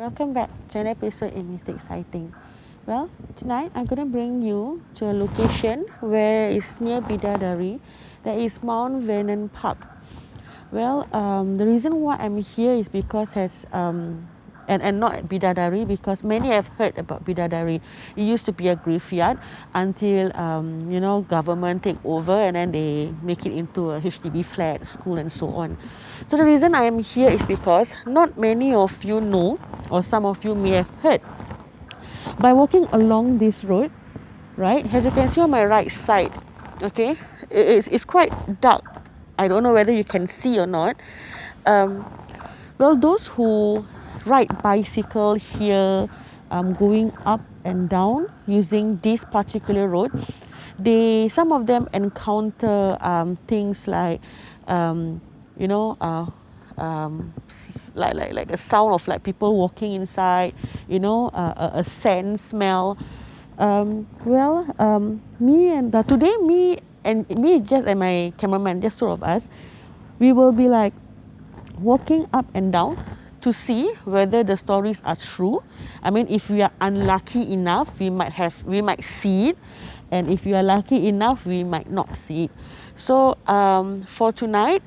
Welcome back to an episode in Mystic Sighting. Well, tonight I'm going to bring you to a location where it's near Bidadari. That is Mount Vernon Park. Well, the reason why I'm here is because and not at Bidadari, because many have heard about Bidadari. It used to be a graveyard until government take over and then they make it into a HDB flat, school and so on. So the reason I am here is because not many of you know, or some of you may have heard. By walking along this road, right, as you can see on my right side, okay, it's quite dark. I don't know whether you can see or not. Well, those who ride bicycle here, going up and down using this particular road, some of them encounter things like, you know, like a sound of like people walking inside, a scent, smell. Today me just and my cameraman, just two of us, we will be like walking up and down to see whether the stories are true. I mean, if we are unlucky enough, we might see it, and if you are lucky enough, we might not see it. So for tonight,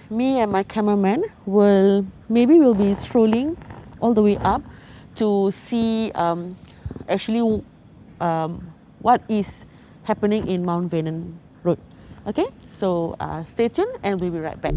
me and my cameraman will be strolling all the way up to see what is happening in Mount Vernon Road. Okay, so stay tuned and we'll be right back.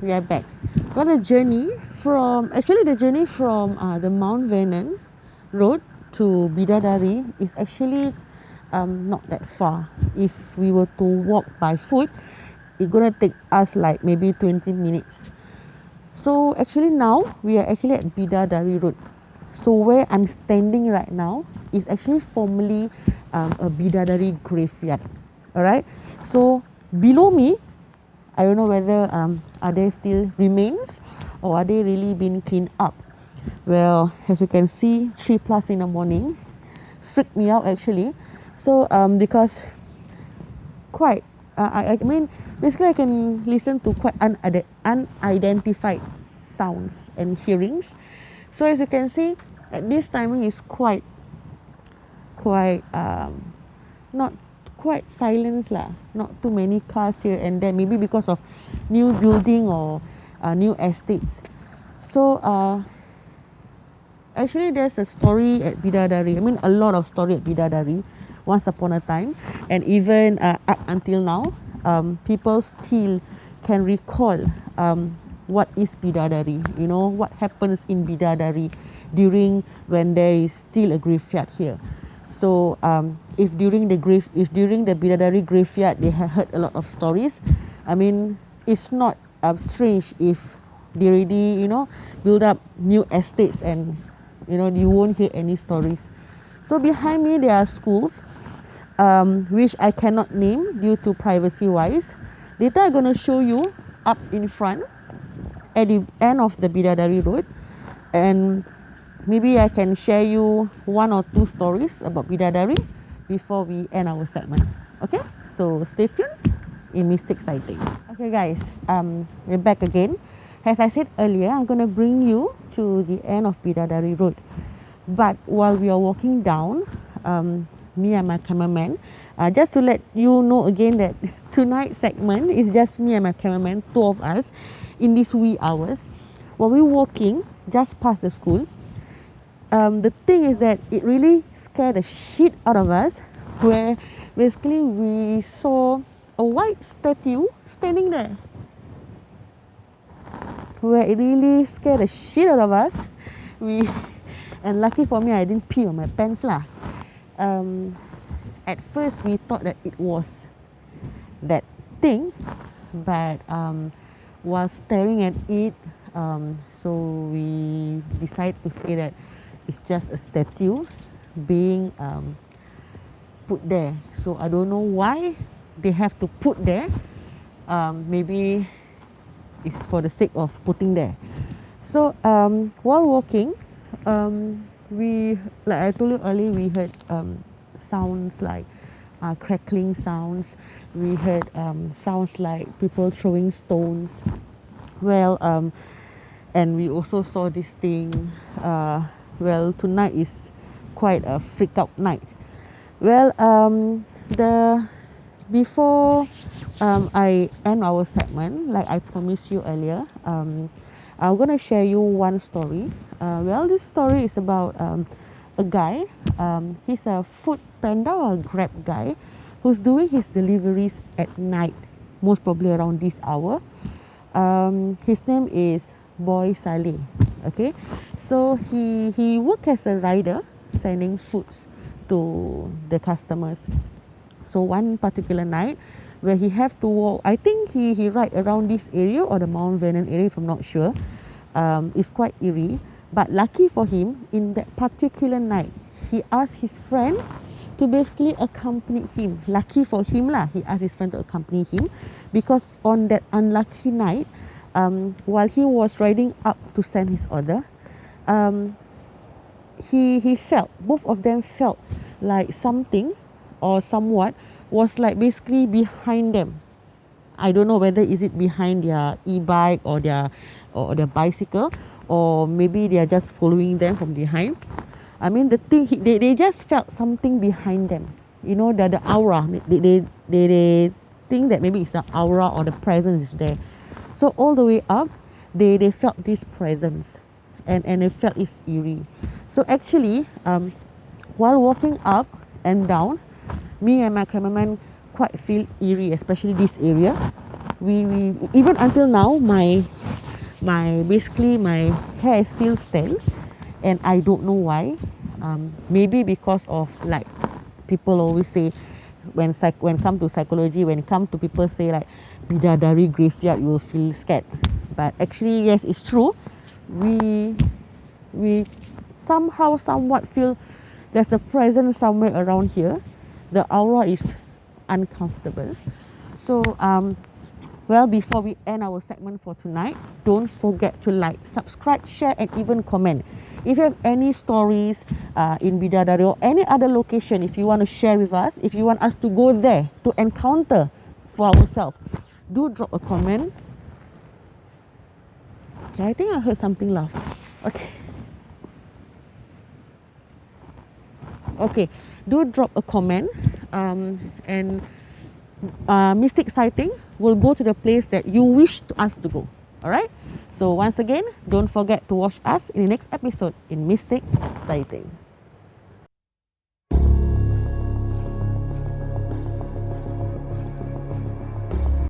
We are back. Well, the journey from the Mount Vernon Road to Bidadari is actually not that far. If we were to walk by foot, it's gonna take us like maybe 20 minutes. So actually now we are actually at Bidadari Road. So where I'm standing right now is actually formerly a Bidadari graveyard. Alright. So below me, I don't know whether are there still remains or are they really been cleaned up. Well, as you can see, 3+ in the morning freaked me out actually. So because I mean basically I can listen to quite unidentified sounds and hearings. So as you can see, at this timing is quite not quite silence lah. Not too many cars here and there, maybe because of new building or new estates. So actually there's a story at Bidadari. I mean a lot of story at Bidadari once upon a time, and even up until now, people still can recall what is Bidadari, what happens in Bidadari during when there is still a graveyard here. So if during the Bidadari graveyard they have heard a lot of stories, I mean it's not strange if they already build up new estates and you won't hear any stories. So behind me there are schools which I cannot name due to privacy wise. Later I'm going to show you up in front at the end of the Bidadari Road, and maybe I can share you 1 or 2 stories about Bidadari before we end our segment. Okay, so stay tuned in Mystic Sighting. Okay guys, we're back again. As I said earlier, I'm going to bring you to the end of Bidadari Road. But while we are walking down, me and my cameraman, just to let you know again that tonight's segment is just me and my cameraman, 2 of us, in these wee hours. While we're walking just past the school, the thing is that it really scared the shit out of us, where basically we saw a white statue standing there, where it really scared the shit out of us. And lucky for me, I didn't pee on my pants lah. At first we thought that it was that thing, but while staring at it, so we decided to say that it's just a statue being put there. So I don't know why they have to put there. Maybe is for the sake of putting there. So while walking, we, like I told you earlier, we heard sounds like crackling sounds. We heard sounds like people throwing stones. Well, and we also saw this thing. Well, tonight is quite a freak out night. Well, the before I end our segment, like I promised you earlier, I'm gonna share you one story. Well, this story is about a guy. He's a food panda or Grab guy who's doing his deliveries at night, most probably around this hour. His name is Boy Saleh. Okay, so he worked as a rider sending foods to the customers. So one particular night where he have to walk, I think he ride around this area or the Mount Vernon area, if I'm not sure. It's quite eerie, but lucky for him, in that particular night, he asked his friend to basically accompany him. Lucky for him lah, he asked his friend to accompany him, because on that unlucky night, while he was riding up to send his order, he felt, both of them felt like something or somewhat was like basically behind them. I don't know whether is it behind their e-bike or their bicycle, or maybe they are just following them from behind. I mean, the thing, they just felt something behind them. You know, the aura. They think that maybe it's the aura or the presence is there. So all the way up, they felt this presence, and they felt it's eerie. So actually, while walking up and down, me and my cameraman quite feel eerie, especially this area. We even until now, my basically my hair still stands, and I don't know why. Maybe because of, like, people always say, when come to psychology, when it come to people say like bidadari graveyard, you will feel scared. But actually, yes, it's true. We somehow somewhat feel there's a presence somewhere around here. The aura is uncomfortable. So well, before we end our segment for tonight, don't forget to like, subscribe, share, and even comment. If you have any stories in Bidadari or any other location, if you want to share with us, if you want us to go there to encounter for ourselves, do drop a comment. Okay, I think I heard something laugh. Okay, do drop a comment, and Mystic Sighting will go to the place that you wish us to go. All right. So once again, don't forget to watch us in the next episode in Mystic Sighting.